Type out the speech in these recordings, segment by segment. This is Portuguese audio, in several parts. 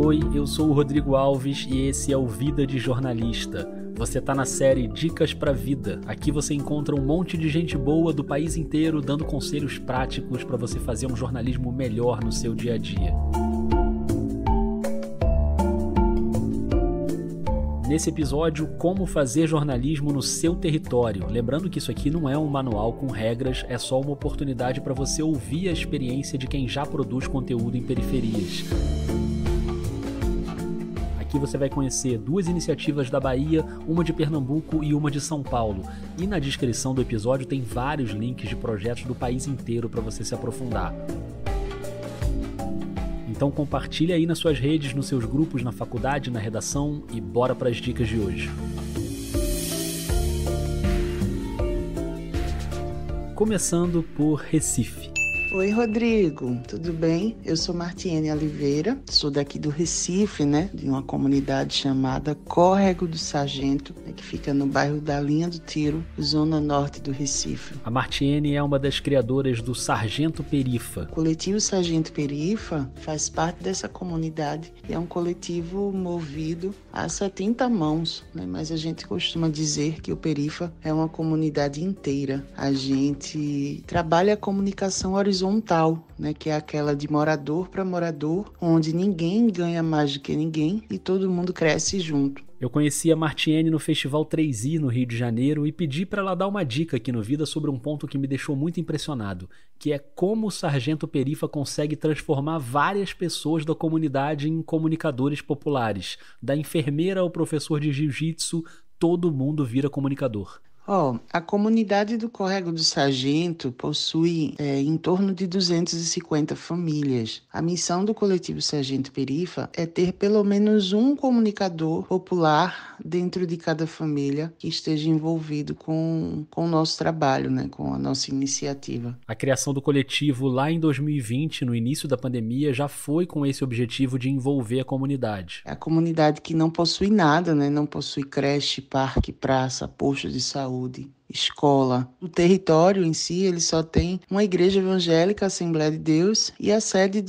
Oi, eu sou o Rodrigo Alves e esse é o Vida de Jornalista. Você tá na série Dicas pra Vida. Aqui você encontra um monte de gente boa do país inteiro dando conselhos práticos para você fazer um jornalismo melhor no seu dia a dia. Nesse episódio, como fazer jornalismo no seu território. Lembrando que isso aqui não é um manual com regras, é só uma oportunidade para você ouvir a experiência de quem já produz conteúdo em periferias. Aqui você vai conhecer 2 iniciativas da Bahia, uma de Pernambuco e uma de São Paulo. E na descrição do episódio tem vários links de projetos do país inteiro para você se aprofundar. Então compartilha aí nas suas redes, nos seus grupos, na faculdade, na redação e bora para as dicas de hoje. Começando por Recife. Oi, Rodrigo, tudo bem? Eu sou Martiene Oliveira, sou daqui do Recife, de uma comunidade chamada Córrego do Sargento, que fica no bairro da Linha do Tiro, zona norte do Recife. A Martiene é uma das criadoras do Sargento Perifa. O coletivo Sargento Perifa faz parte dessa comunidade e é um coletivo movido a 70 mãos, mas a gente costuma dizer que o Perifa é uma comunidade inteira. A gente trabalha a comunicação horizontal, que é aquela de morador para morador, onde ninguém ganha mais do que ninguém e todo mundo cresce junto. Eu conheci a Martiene no Festival 3i no Rio de Janeiro e pedi para ela dar uma dica aqui no Vida sobre um ponto que me deixou muito impressionado, que é como o Sargento Perifa consegue transformar várias pessoas da comunidade em comunicadores populares. Da enfermeira ao professor de jiu-jitsu, todo mundo vira comunicador. A comunidade do Córrego do Sargento possui em torno de 250 famílias. A missão do coletivo Sargento Perifa é ter pelo menos um comunicador popular dentro de cada família que esteja envolvido com o nosso trabalho, com a nossa iniciativa. A criação do coletivo lá em 2020, no início da pandemia, já foi com esse objetivo de envolver a comunidade. É a comunidade que não possui nada, não possui creche, parque, praça, posto de saúde, escola. O território em si, ele só tem uma igreja evangélica, a Assembleia de Deus, e a sede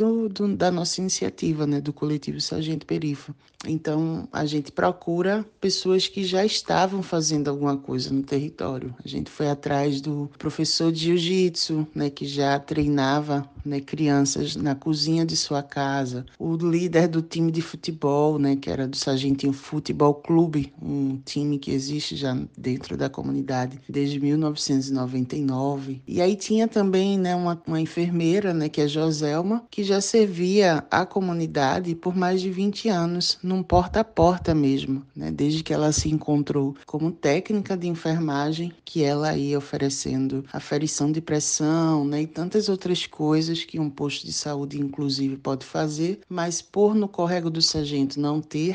da nossa iniciativa, do coletivo Sargento Perifa. Então, a gente procura pessoas que já estavam fazendo alguma coisa no território. A gente foi atrás do professor de jiu-jitsu, que já treinava crianças na cozinha de sua casa. O líder do time de futebol, que era do Sargentinho Futebol Clube, um time que existe já dentro da comunidade desde 1999. E aí tinha também uma enfermeira, que é Joselma, que já servia a comunidade por mais de 20 anos, num porta a porta mesmo, desde que ela se encontrou como técnica de enfermagem, que ela ia oferecendo aferição de pressão, e tantas outras coisas que um posto de saúde inclusive pode fazer, mas por no Córrego do Sargento não ter,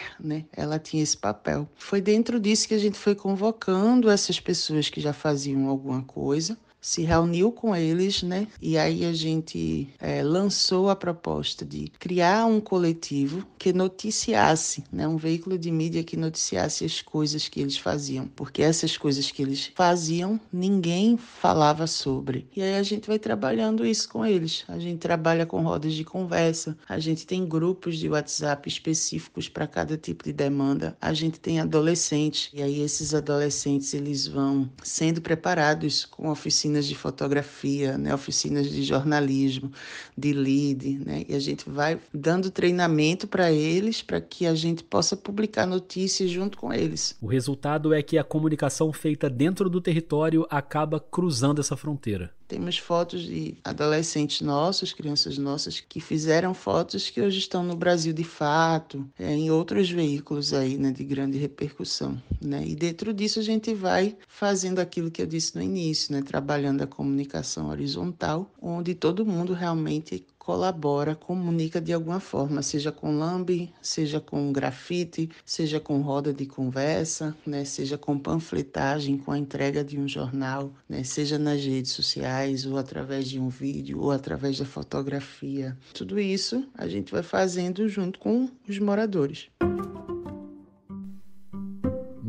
ela tinha esse papel. Foi dentro disso que a gente foi convocando essas pessoas que já faziam alguma coisa, se reuniu com eles, e aí a gente lançou a proposta de criar um coletivo que noticiasse, um veículo de mídia que noticiasse as coisas que eles faziam, porque essas coisas que eles faziam, ninguém falava sobre. E aí a gente vai trabalhando isso com eles. A gente trabalha com rodas de conversa, a gente tem grupos de WhatsApp específicos para cada tipo de demanda, a gente tem adolescentes, e aí esses adolescentes, eles vão sendo preparados com oficinas de fotografia, oficinas de jornalismo, de lead, e a gente vai dando treinamento para eles, para que a gente possa publicar notícias junto com eles. O resultado é que a comunicação feita dentro do território acaba cruzando essa fronteira. Temos fotos de adolescentes nossos, crianças nossas, que fizeram fotos que hoje estão no Brasil de Fato, em outros veículos aí, de grande repercussão, E dentro disso a gente vai fazendo aquilo que eu disse no início, trabalhando a comunicação horizontal, onde todo mundo realmente colabora, comunica de alguma forma, seja com lambe, seja com grafite, seja com roda de conversa, seja com panfletagem, com a entrega de um jornal, seja nas redes sociais, ou através de um vídeo, ou através da fotografia. Tudo isso a gente vai fazendo junto com os moradores.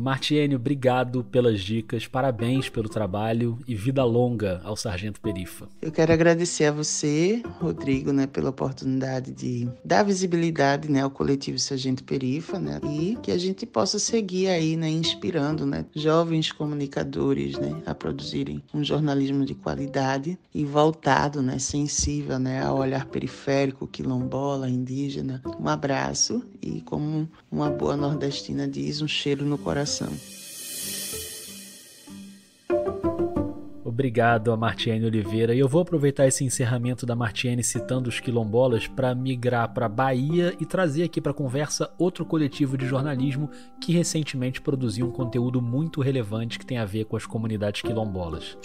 Martiene, obrigado pelas dicas, parabéns pelo trabalho e vida longa ao Sargento Perifa. Eu quero agradecer a você, Rodrigo, né, pela oportunidade de dar visibilidade, né, ao coletivo Sargento Perifa, né, e que a gente possa seguir aí, né, inspirando, né, jovens comunicadores, né, a produzirem um jornalismo de qualidade e voltado, né, sensível, né, ao olhar periférico, quilombola, indígena. Um abraço e, como uma boa nordestina diz, um cheiro no coração. Obrigado a Martiene Oliveira. E eu vou aproveitar esse encerramento da Martiene citando os quilombolas para migrar para Bahia e trazer aqui para a conversa outro coletivo de jornalismo que recentemente produziu um conteúdo muito relevante que tem a ver com as comunidades quilombolas.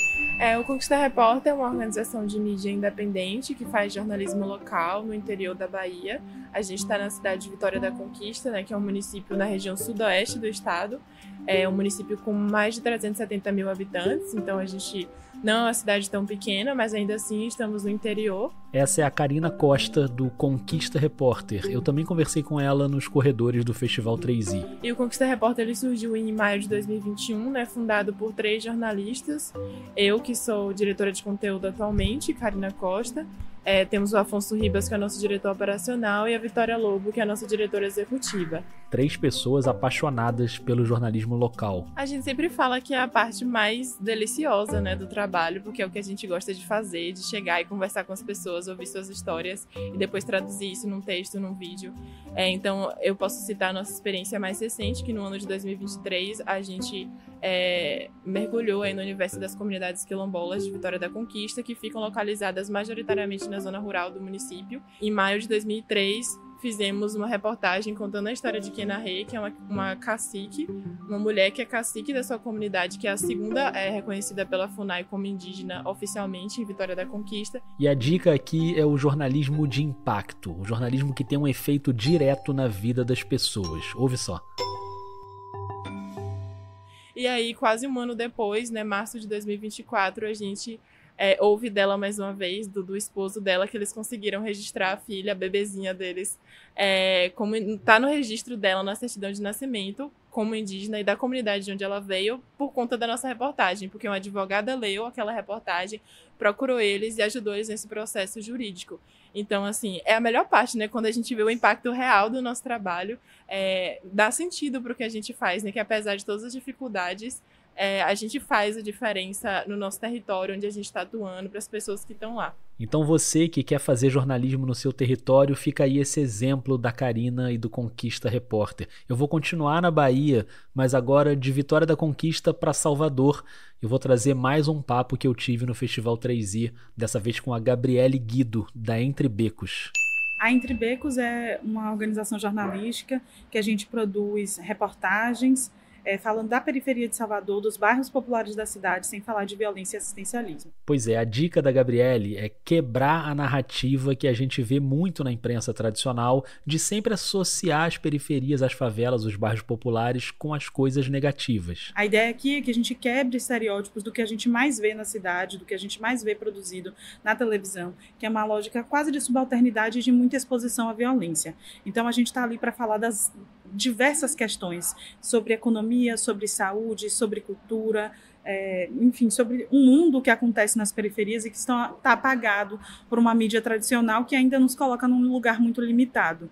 O Conquista Repórter é uma organização de mídia independente que faz jornalismo local no interior da Bahia. A gente está na cidade de Vitória da Conquista, né, que é um município na região sudoeste do estado. É um município com mais de 370 mil habitantes, então a gente não é uma cidade tão pequena, mas ainda assim estamos no interior. Essa é a Karina Costa, do Conquista Repórter. Eu também conversei com ela nos corredores do Festival 3i. E o Conquista Repórter ele surgiu em maio de 2021, né, fundado por 3 jornalistas. Eu, que sou diretora de conteúdo atualmente, Karina Costa. Temos o Afonso Ribas, que é o nosso diretor operacional, e a Vitória Lobo, que é a nossa diretora executiva. 3 pessoas apaixonadas pelo jornalismo local. A gente sempre fala que é a parte mais deliciosa, né, do trabalho, porque é o que a gente gosta de fazer, de chegar e conversar com as pessoas, ouvir suas histórias e depois traduzir isso num texto, num vídeo. Então, eu posso citar a nossa experiência mais recente, que no ano de 2023 a gente mergulhou aí no universo das comunidades quilombolas de Vitória da Conquista, que ficam localizadas majoritariamente na zona rural do município. Em maio de 2003, fizemos uma reportagem contando a história de Kena Rei, que é uma cacique, uma mulher que é cacique da sua comunidade, que é a segunda reconhecida pela FUNAI como indígena oficialmente em Vitória da Conquista. E a dica aqui é o jornalismo de impacto, o jornalismo que tem um efeito direto na vida das pessoas. Ouve só. E aí, quase um ano depois, né, março de 2024, a gente ouve dela mais uma vez, do esposo dela, que eles conseguiram registrar a filha, a bebezinha deles, como tá no registro dela na certidão de nascimento, como indígena e da comunidade de onde ela veio, por conta da nossa reportagem, porque uma advogada leu aquela reportagem, procurou eles e ajudou eles nesse processo jurídico. Então, assim, é a melhor parte, né? Quando a gente vê o impacto real do nosso trabalho, dá sentido para o que a gente faz, né? Que apesar de todas as dificuldades, a gente faz a diferença no nosso território, onde a gente está atuando, para as pessoas que estão lá. Então você que quer fazer jornalismo no seu território, fica aí esse exemplo da Karina e do Conquista Repórter. Eu vou continuar na Bahia, mas agora de Vitória da Conquista para Salvador. Eu vou trazer mais um papo que eu tive no Festival 3i, dessa vez com a Gabriele Guido, da Entre Becos. A Entre Becos é uma organização jornalística que a gente produz reportagens falando da periferia de Salvador, dos bairros populares da cidade, sem falar de violência e assistencialismo. Pois é, a dica da Gabriele é quebrar a narrativa que a gente vê muito na imprensa tradicional de sempre associar as periferias, as favelas, os bairros populares com as coisas negativas. A ideia aqui é que a gente quebre estereótipos do que a gente mais vê na cidade, do que a gente mais vê produzido na televisão, que é uma lógica quase de subalternidade e de muita exposição à violência. Então a gente está ali para falar das diversas questões sobre economia, sobre saúde, sobre cultura, enfim, sobre um mundo que acontece nas periferias e que está apagado por uma mídia tradicional que ainda nos coloca num lugar muito limitado.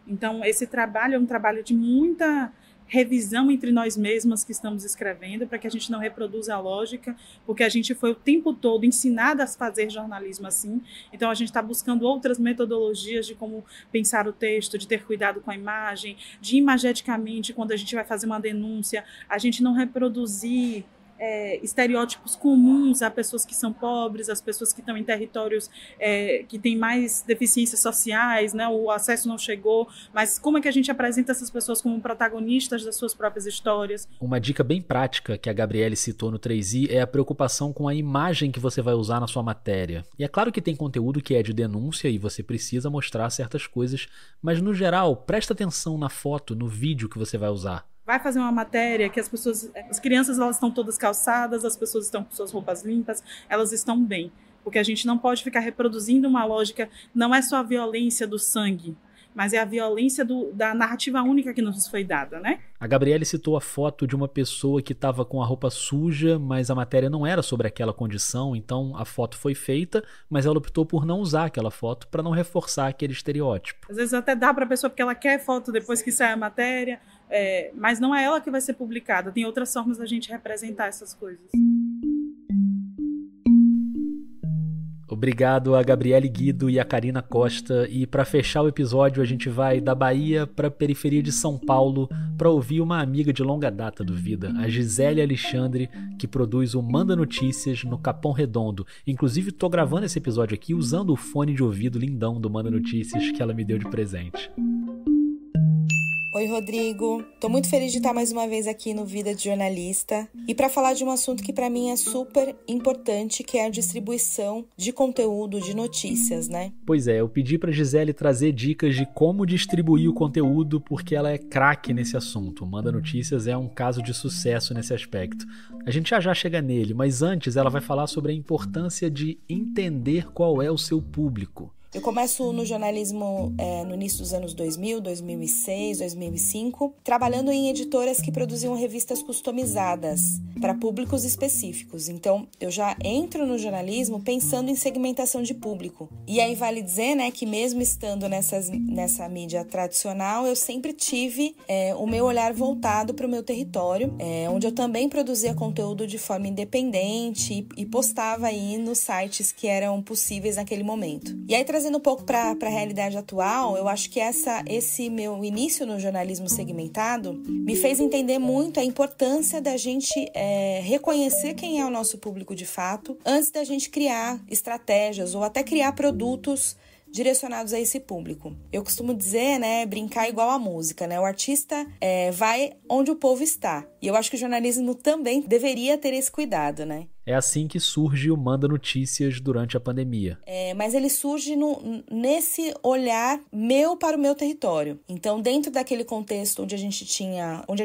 Então, esse trabalho é um trabalho de muita revisão entre nós mesmas que estamos escrevendo, para que a gente não reproduza a lógica, porque a gente foi o tempo todo ensinada a fazer jornalismo assim, então a gente está buscando outras metodologias de como pensar o texto, de ter cuidado com a imagem, de imageticamente, quando a gente vai fazer uma denúncia, a gente não reproduzir estereótipos comuns a pessoas que são pobres, as pessoas que estão em territórios que têm mais deficiências sociais, né? O acesso não chegou, mas como é que a gente apresenta essas pessoas como protagonistas das suas próprias histórias? Uma dica bem prática que a Gabriele citou no 3i é a preocupação com a imagem que você vai usar na sua matéria. E é claro que tem conteúdo que é de denúncia e você precisa mostrar certas coisas, mas no geral, presta atenção na foto, no vídeo que você vai usar. Vai fazer uma matéria que as crianças elas estão todas calçadas, as pessoas estão com suas roupas limpas, elas estão bem. Porque a gente não pode ficar reproduzindo uma lógica, não é só a violência do sangue, mas é a violência da narrativa única que nos foi dada, né? A Gabriele citou a foto de uma pessoa que estava com a roupa suja, mas a matéria não era sobre aquela condição, então a foto foi feita, mas ela optou por não usar aquela foto para não reforçar aquele estereótipo. Às vezes até dá para a pessoa porque ela quer foto depois que sai a matéria, mas não é ela que vai ser publicada, tem outras formas da gente representar essas coisas. Obrigado a Gabriele Guido e a Karina Costa. E para fechar o episódio, a gente vai da Bahia para a periferia de São Paulo para ouvir uma amiga de longa data do Vida, a Gisele Alexandre, que produz o Manda Notícias no Capão Redondo. Inclusive, tô gravando esse episódio aqui usando o fone de ouvido lindão do Manda Notícias que ela me deu de presente. Oi, Rodrigo. Tô muito feliz de estar mais uma vez aqui no Vida de Jornalista e para falar de um assunto que para mim é super importante, que é a distribuição de conteúdo, de notícias, né? Pois é, eu pedi para Gisele trazer dicas de como distribuir o conteúdo porque ela é craque nesse assunto. O Manda Notícias é um caso de sucesso nesse aspecto. A gente já chega nele, mas antes ela vai falar sobre a importância de entender qual é o seu público. Eu começo no jornalismo no início dos anos 2000, 2006, 2005, trabalhando em editoras que produziam revistas customizadas para públicos específicos. Então, eu já entro no jornalismo pensando em segmentação de público. E aí vale dizer, né, que mesmo estando nessa mídia tradicional, eu sempre tive o meu olhar voltado para o meu território, onde eu também produzia conteúdo de forma independente e postava aí nos sites que eram possíveis naquele momento. E aí, trazendo um pouco para a realidade atual, eu acho que esse meu início no jornalismo segmentado me fez entender muito a importância da gente reconhecer quem é o nosso público de fato, antes da gente criar estratégias ou até criar produtos direcionados a esse público. Eu costumo dizer, né, brincar igual a música, né? O artista vai onde o povo está. E eu acho que o jornalismo também deveria ter esse cuidado, né? É assim que surge o Manda Notícias durante a pandemia. Mas ele surge nesse olhar meu para o meu território. Então, dentro daquele contexto onde a gente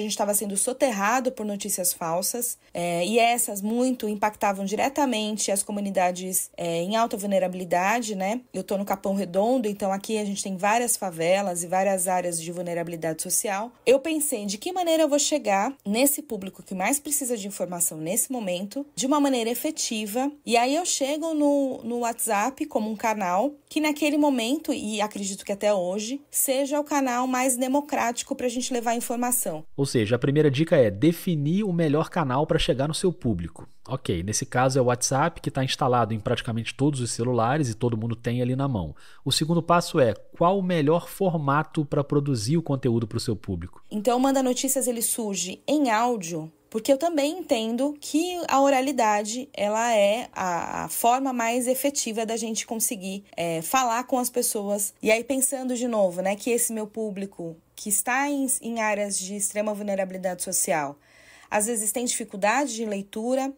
estava sendo soterrado por notícias falsas, e essas muito impactavam diretamente as comunidades em alta vulnerabilidade, né? Eu estou no Capão Redondo, então aqui a gente tem várias favelas e várias áreas de vulnerabilidade social. Eu pensei, de que maneira eu vou chegar nesse público que mais precisa de informação nesse momento, de uma maneira efetiva, e aí eu chego no WhatsApp como um canal que naquele momento, e acredito que até hoje, seja o canal mais democrático para a gente levar informação. Ou seja, a primeira dica é definir o melhor canal para chegar no seu público. Ok, nesse caso é o WhatsApp, que está instalado em praticamente todos os celulares e todo mundo tem ali na mão. O segundo passo é qual o melhor formato para produzir o conteúdo para o seu público. Então, o Manda Notícias ele surge em áudio, porque eu também entendo que a oralidade ela é a forma mais efetiva da gente conseguir falar com as pessoas. E aí pensando de novo, né, que esse meu público que está em áreas de extrema vulnerabilidade social, às vezes tem dificuldade de leitura,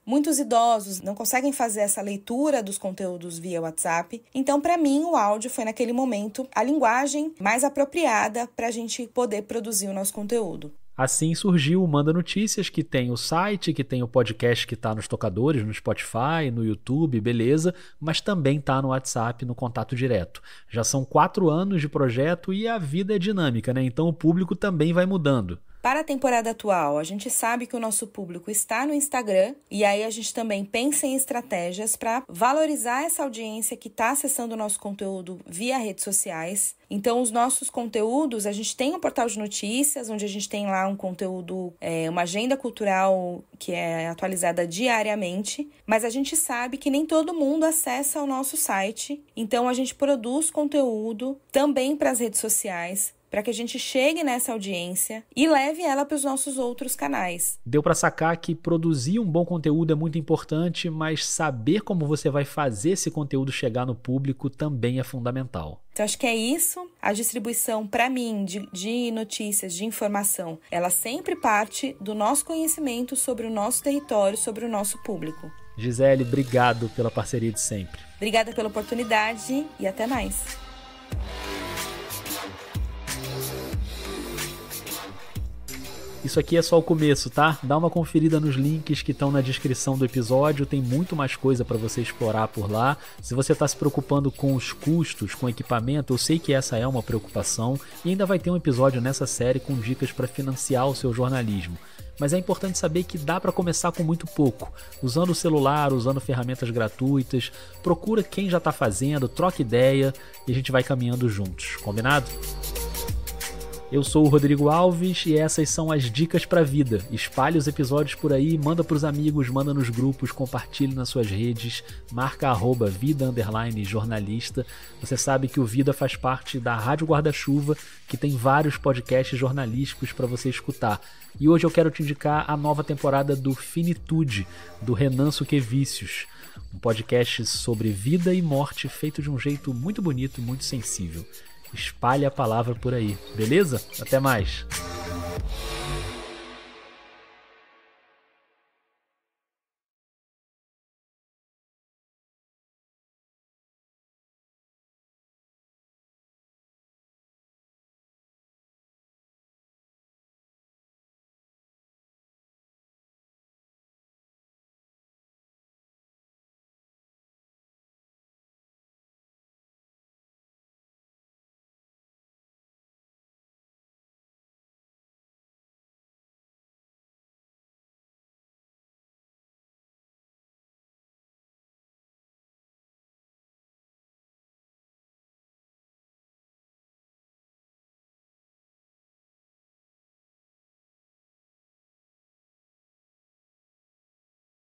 muitos idosos não conseguem fazer essa leitura dos conteúdos via WhatsApp. Então, para mim, o áudio foi naquele momento a linguagem mais apropriada para a gente poder produzir o nosso conteúdo. Assim surgiu o Manda Notícias, que tem o site, que tem o podcast que está nos tocadores, no Spotify, no YouTube, beleza, mas também está no WhatsApp, no contato direto. Já são 4 anos de projeto e a vida é dinâmica, né? Então o público também vai mudando. Para a temporada atual, a gente sabe que o nosso público está no Instagram e aí a gente também pensa em estratégias para valorizar essa audiência que está acessando o nosso conteúdo via redes sociais. Então, os nossos conteúdos, a gente tem um portal de notícias, onde a gente tem lá um conteúdo, uma agenda cultural que é atualizada diariamente, mas a gente sabe que nem todo mundo acessa o nosso site, então a gente produz conteúdo também para as redes sociais, para que a gente chegue nessa audiência e leve ela para os nossos outros canais. Deu para sacar que produzir um bom conteúdo é muito importante, mas saber como você vai fazer esse conteúdo chegar no público também é fundamental. Então, acho que é isso. A distribuição, para mim, de notícias, de informação, ela sempre parte do nosso conhecimento sobre o nosso território, sobre o nosso público. Gisele, obrigado pela parceria de sempre. Obrigada pela oportunidade e até mais. Isso aqui é só o começo, tá? Dá uma conferida nos links que estão na descrição do episódio, tem muito mais coisa para você explorar por lá. Se você está se preocupando com os custos, com equipamento, eu sei que essa é uma preocupação, e ainda vai ter um episódio nessa série com dicas para financiar o seu jornalismo. Mas é importante saber que dá para começar com muito pouco, usando o celular, usando ferramentas gratuitas. Procura quem já está fazendo, troca ideia e a gente vai caminhando juntos, combinado? Eu sou o Rodrigo Alves e essas são as dicas para a vida. Espalhe os episódios por aí, manda para os amigos, manda nos grupos, compartilhe nas suas redes, marca @vida_jornalista. Você sabe que o Vida faz parte da Rádio Guarda-Chuva, que tem vários podcasts jornalísticos para você escutar. E hoje eu quero te indicar a nova temporada do Finitude, do Renan Suquevicius. Um podcast sobre vida e morte feito de um jeito muito bonito e muito sensível. Espalhe a palavra por aí, beleza? Até mais!